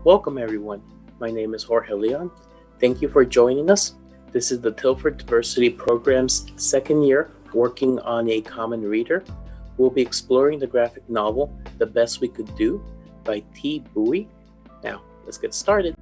Welcome everyone. My name is Jorge Leon. Thank you for joining us. This is the Tilford Diversity Program's second year working on a common reader. We'll be exploring the graphic novel, The Best We Could Do by Thi Bui. Now, let's get started.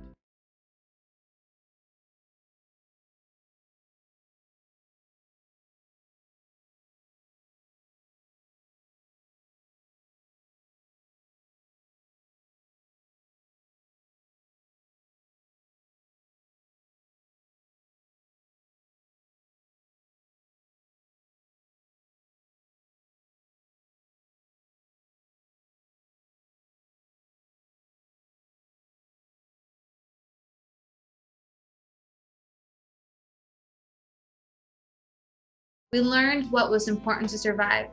We learned what was important to survive.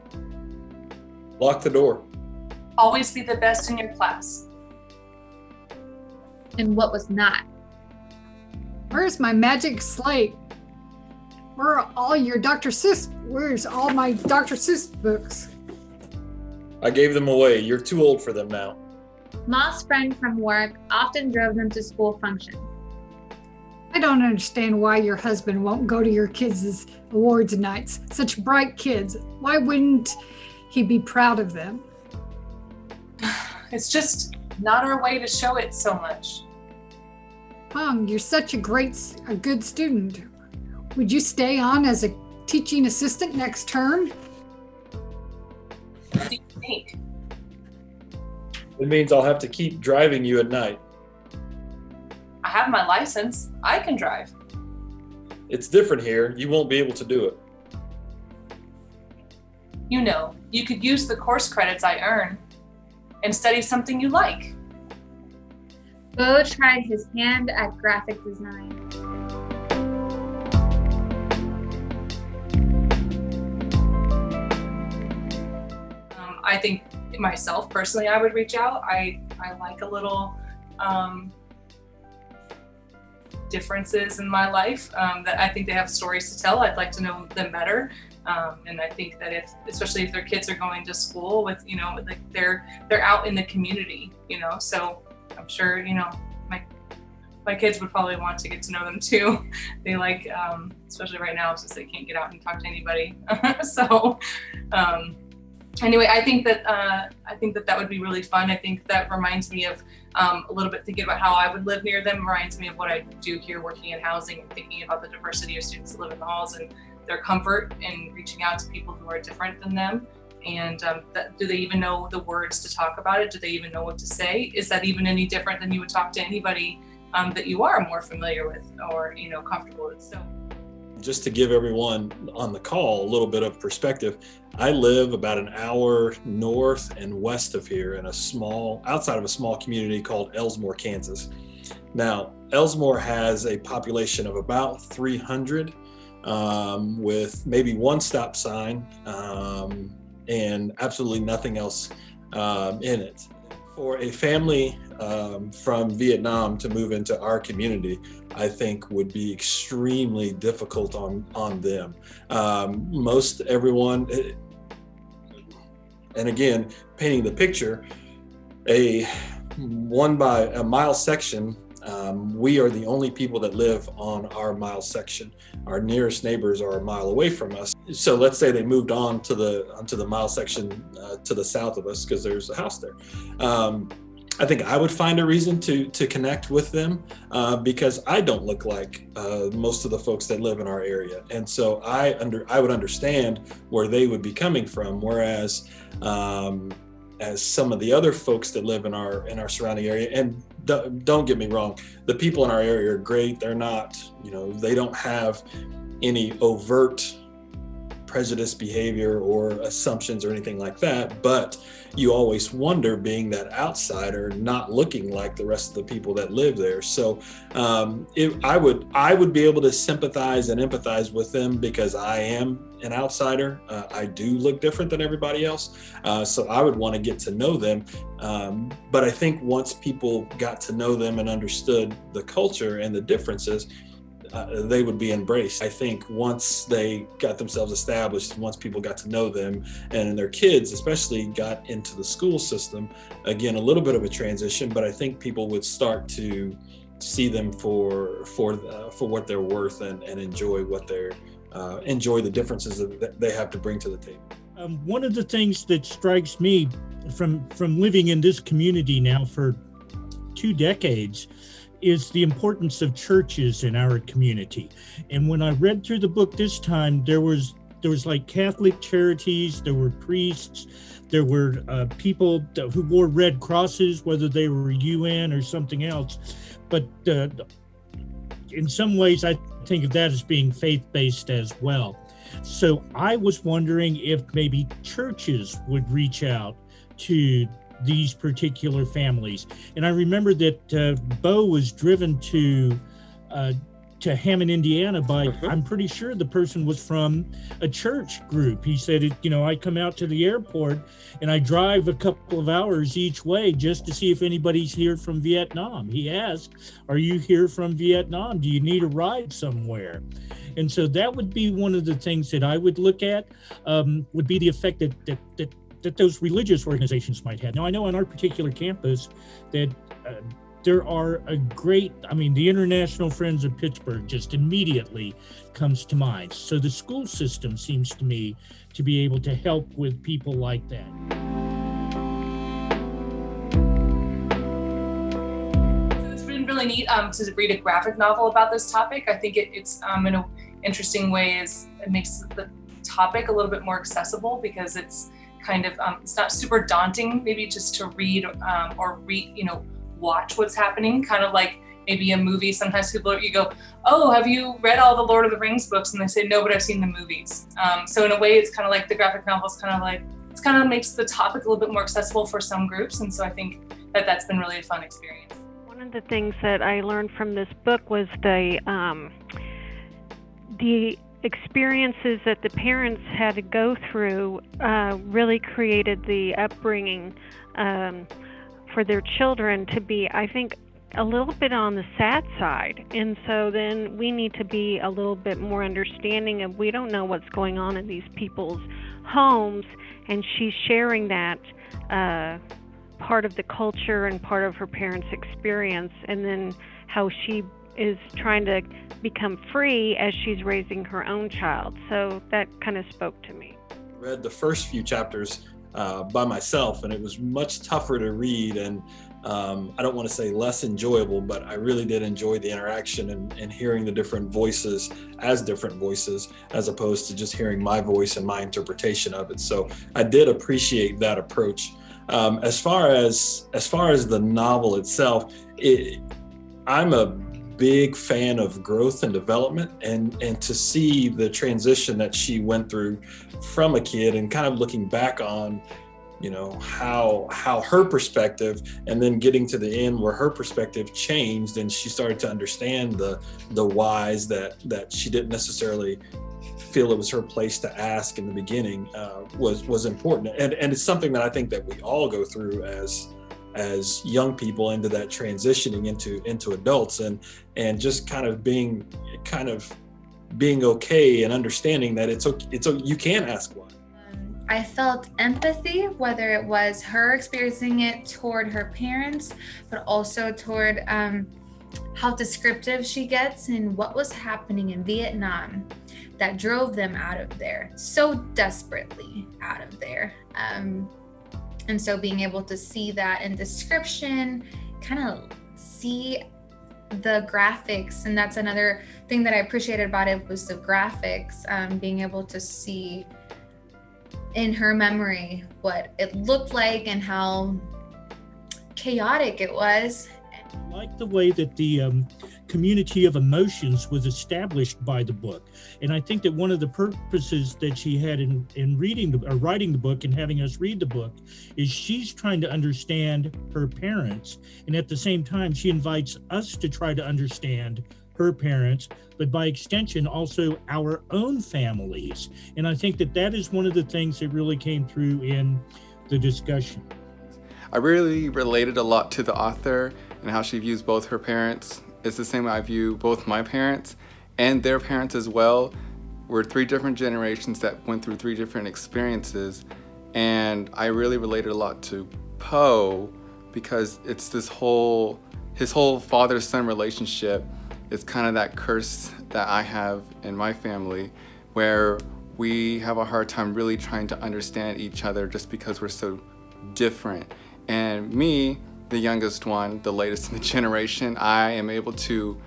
Lock the door. Always be the best in your class. And what was not. Where's my magic slate? Where's all my Dr. Seuss books? I gave them away. You're too old for them now. Lost friend from work often drove them to school functions. I don't understand why your husband won't go to your kids' awards nights. Such bright kids. Why wouldn't he be proud of them? It's just not our way to show it so much. Hung, you're such a good student. Would you stay on as a teaching assistant next term? What do you think? It means I'll have to keep driving you at night. I have my license. I can drive. It's different here. You won't be able to do it. You know, you could use the course credits I earn and study something you like. Bo tried his hand at graphic design. I think myself personally, I would reach out. I like a little differences in my life that I think they have stories to tell. I'd like to know them better. And I think that especially if their kids are going to school with, like they're out in the community, so I'm sure, my kids would probably want to get to know them too. They like, especially right now, since they can't get out and talk to anybody. So, anyway, I think that would be really fun. I think that reminds me of a little bit thinking about how I would live near them, reminds me of what I do here working in housing and thinking about the diversity of students that live in the halls and their comfort in reaching out to people who are different than them. And do they even know the words to talk about it? Do they even know what to say? Is that even any different than you would talk to anybody that you are more familiar with or comfortable with? So, just to give everyone on the call a little bit of perspective, I live about an hour north and west of here in outside of a small community called Elsmore, Kansas. Now, Elsmore has a population of about 300 with maybe one stop sign and absolutely nothing else in it. For a family from Vietnam to move into our community, I think would be extremely difficult on them. Most everyone, and again, painting the picture, a 1 mile section, we are the only people that live on our mile section. Our nearest neighbors are a mile away from us. So let's say they moved onto the mile section to the south of us because there's a house there. I think I would find a reason to connect with them because I don't look like most of the folks that live in our area, and so I would understand where they would be coming from. Whereas, as some of the other folks that live in our surrounding area, and don't get me wrong, the people in our area are great. They're not, they don't have any overt prejudice behavior or assumptions or anything like that, but you always wonder, being that outsider, not looking like the rest of the people that live there. So I would be able to sympathize and empathize with them because I am an outsider. I do look different than everybody else, so I would want to get to know them. But I think once people got to know them and understood the culture and the differences, they would be embraced. I think once they got themselves established, once people got to know them, and their kids especially got into the school system, again, a little bit of a transition, but I think people would start to see them for what they're worth and enjoy enjoy the differences that they have to bring to the table. One of the things that strikes me from living in this community now for 2 decades is the importance of churches in our community. And when I read through the book this time, there was like Catholic charities, there were priests, there were people who wore red crosses, whether they were UN or something else. But in some ways, I think of that as being faith-based as well. So I was wondering if maybe churches would reach out to these particular families. And I remember that Bo was driven to Hammond, Indiana by, I'm pretty sure the person was from a church group. He said, I come out to the airport and I drive a couple of hours each way just to see if anybody's here from Vietnam. He asked, are you here from Vietnam? Do you need a ride somewhere? And so that would be one of the things that I would look at, would be the effect that those religious organizations might have. Now, I know on our particular campus that there are the International Friends of Pittsburgh just immediately comes to mind. So the school system seems to me to be able to help with people like that. It's been really neat to read a graphic novel about this topic. I think it's in an interesting way it makes the topic a little bit more accessible, because it's kind of, it's not super daunting maybe just to read watch what's happening, kind of like maybe a movie. Sometimes you go, oh, have you read all the Lord of the Rings books? And they say, no, but I've seen the movies. So in a way, it's kind of like the graphic novel is kind of makes the topic a little bit more accessible for some groups. And so I think that's been really a fun experience. One of the things that I learned from this book was the experiences that the parents had to go through really created the upbringing for their children to be, I think, a little bit on the sad side. And so then we need to be a little bit more understanding of, we don't know what's going on in these people's homes, and she's sharing that part of the culture and part of her parents' experience, and then how she is trying to become free as she's raising her own child. So that kind of spoke to me. I read the first few chapters by myself, and it was much tougher to read, and I don't want to say less enjoyable, but I really did enjoy the interaction and hearing the different voices as different voices, as opposed to just hearing my voice and my interpretation of it. So I did appreciate that approach. As far as the novel itself, I'm a big fan of growth and development, and to see the transition that she went through from a kid and kind of looking back on, how her perspective, and then getting to the end where her perspective changed and she started to understand the whys that she didn't necessarily feel it was her place to ask in the beginning, was important. And it's something that I think that we all go through as young people, into that transitioning into adults, and just kind of being okay and understanding that it's okay, you can ask why. I felt empathy, whether it was her experiencing it toward her parents, but also toward how descriptive she gets in what was happening in Vietnam that drove them out of there, so desperately out of there. And so being able to see that in description, kind of see the graphics, and that's another thing that I appreciated about it, was the graphics, being able to see in her memory what it looked like and how chaotic it was. I like the way that the community of emotions was established by the book. And I think that one of the purposes that she had in writing the book and having us read the book is she's trying to understand her parents. And at the same time, she invites us to try to understand her parents, but by extension, also our own families. And I think that is one of the things that really came through in the discussion. I really related a lot to the author and how she views both her parents. It's the same way I view both my parents. and their parents as well. We're 3 different generations that went through 3 different experiences, and I really related a lot to Poe because it's his whole father-son relationship is kind of that curse that I have in my family, where we have a hard time really trying to understand each other just because we're so different. And me, the youngest one, the latest in the generation, I am able to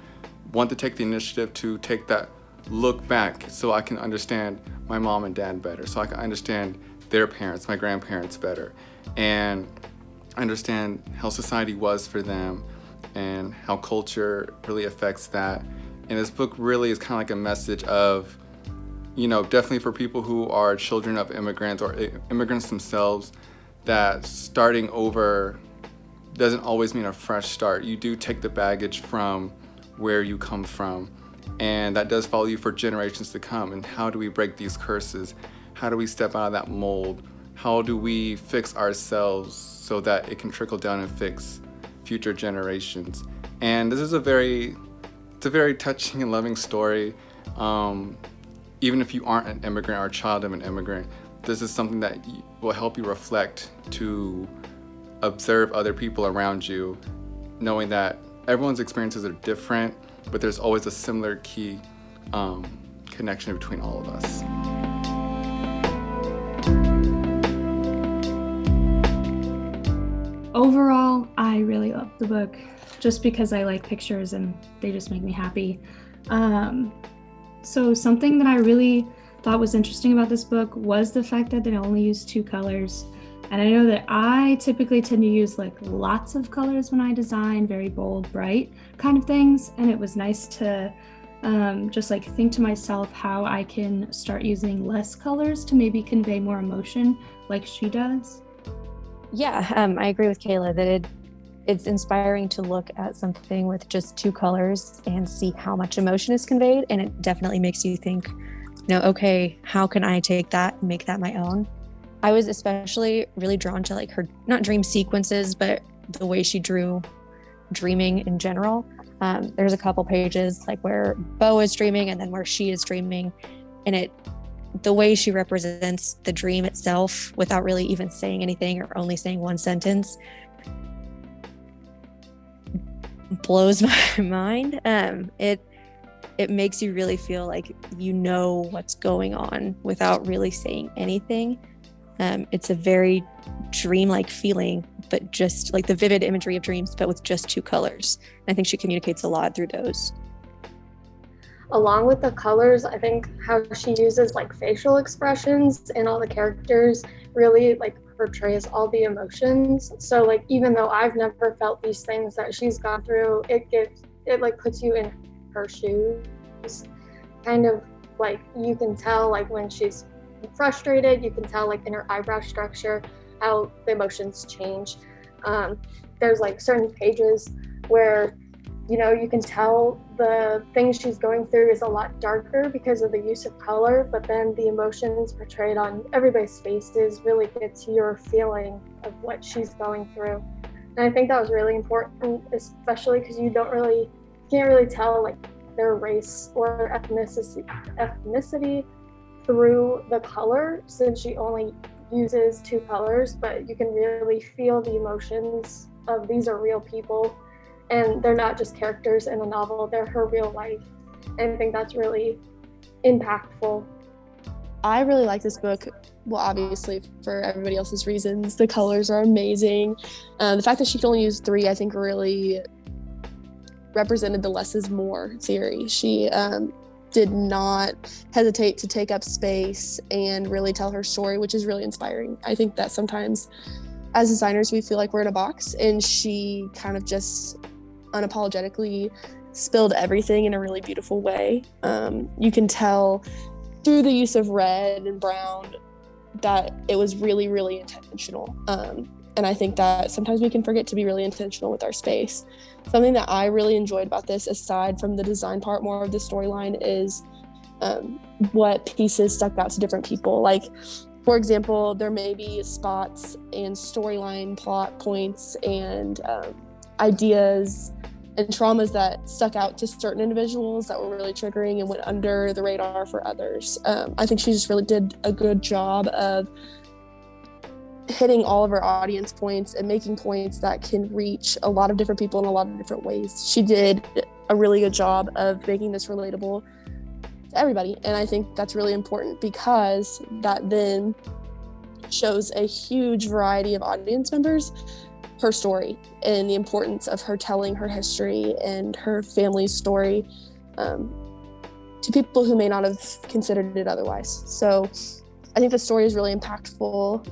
want to take the initiative to take that look back so I can understand my mom and dad better, so I can understand their parents, my grandparents better, and understand how society was for them and how culture really affects that. And this book really is kind of like a message of, definitely for people who are children of immigrants or immigrants themselves, that starting over doesn't always mean a fresh start. You do take the baggage from where you come from, and that does follow you for generations to come. And how do we break these curses? How do we step out of that mold? How do we fix ourselves so that it can trickle down and fix future generations? And this is a very touching and loving story. Even if you aren't an immigrant or a child of an immigrant, this is something that will help you reflect, to observe other people around you, knowing that everyone's experiences are different, but there's always a similar key connection between all of us. Overall, I really love the book just because I like pictures and they just make me happy. So something that I really thought was interesting about this book was the fact that they only use 2 colors. And I know that I typically tend to use like lots of colors when I design, very bold, bright kind of things. And it was nice to just like think to myself how I can start using less colors to maybe convey more emotion like she does. Yeah, I agree with Kayla that it's inspiring to look at something with just 2 colors and see how much emotion is conveyed. And it definitely makes you think, okay, how can I take that and make that my own? I was especially really drawn to like her, not dream sequences, but the way she drew dreaming in general. There's a couple pages like where Bo is dreaming and then where she is dreaming, and the way she represents the dream itself without really even saying anything or only saying one sentence blows my mind. It makes you really feel like you know what's going on without really saying anything. It's a very dreamlike feeling, but just like the vivid imagery of dreams, but with just 2 colors. And I think she communicates a lot through those. Along with the colors, I think how she uses like facial expressions and all the characters really like portrays all the emotions. So like even though I've never felt these things that she's gone through, it like puts you in her shoes. Kind of like you can tell like when she's frustrated, you can tell like in her eyebrow structure how the emotions change. There's like certain pages where you can tell the things she's going through is a lot darker because of the use of color, but then the emotions portrayed on everybody's faces really gets your feeling of what she's going through. And I think that was really important, especially because you can't really tell like their race or ethnicity through the color, since she only uses 2 colors, but you can really feel the emotions of these are real people. And they're not just characters in a novel, they're her real life. And I think that's really impactful. I really like this book, well, obviously for everybody else's reasons. The colors are amazing. The fact that she could only use 3, I think really represented the less is more theory. She did not hesitate to take up space and really tell her story, which is really inspiring. I think that sometimes as designers, we feel like we're in a box, and she kind of just unapologetically spilled everything in a really beautiful way. You can tell through the use of red and brown that it was really, really intentional. And I think that sometimes we can forget to be really intentional with our space. Something that I really enjoyed about this, aside from the design part, more of the storyline, is what pieces stuck out to different people. Like, for example, there may be spots and storyline plot points and ideas and traumas that stuck out to certain individuals that were really triggering and went under the radar for others. I think she just really did a good job of hitting all of her audience points and making points that can reach a lot of different people in a lot of different ways. She did a really good job of making this relatable to everybody, and I think that's really important because that then shows a huge variety of audience members her story and the importance of her telling her history and her family's story to people who may not have considered it otherwise. So I think the story is really impactful.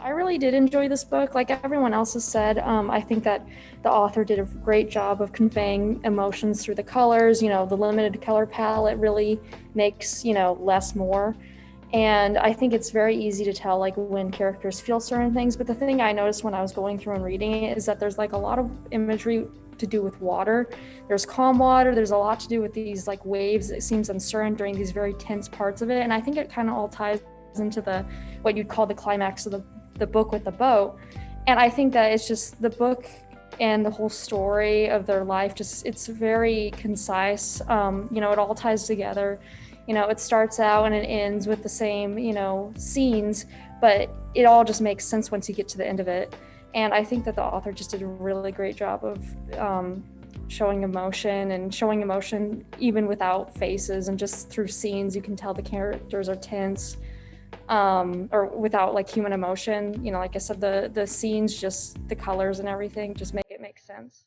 I really did enjoy this book. Like everyone else has said, I think that the author did a great job of conveying emotions through the colors. The limited color palette really makes, less more. And I think it's very easy to tell like when characters feel certain things. But the thing I noticed when I was going through and reading it is that there's like a lot of imagery to do with water. There's calm water. There's a lot to do with these like waves. It seems uncertain during these very tense parts of it. And I think it kind of all ties into what you'd call the climax of the book with the boat. And I think that it's just the book and the whole story of their life, it's very concise. It all ties together. It starts out and it ends with the same, scenes, but it all just makes sense once you get to the end of it. And I think that the author just did a really great job of showing emotion even without faces, and just through scenes you can tell the characters are tense. Or without like human emotion, like I said, the scenes, just the colors and everything just make it make sense.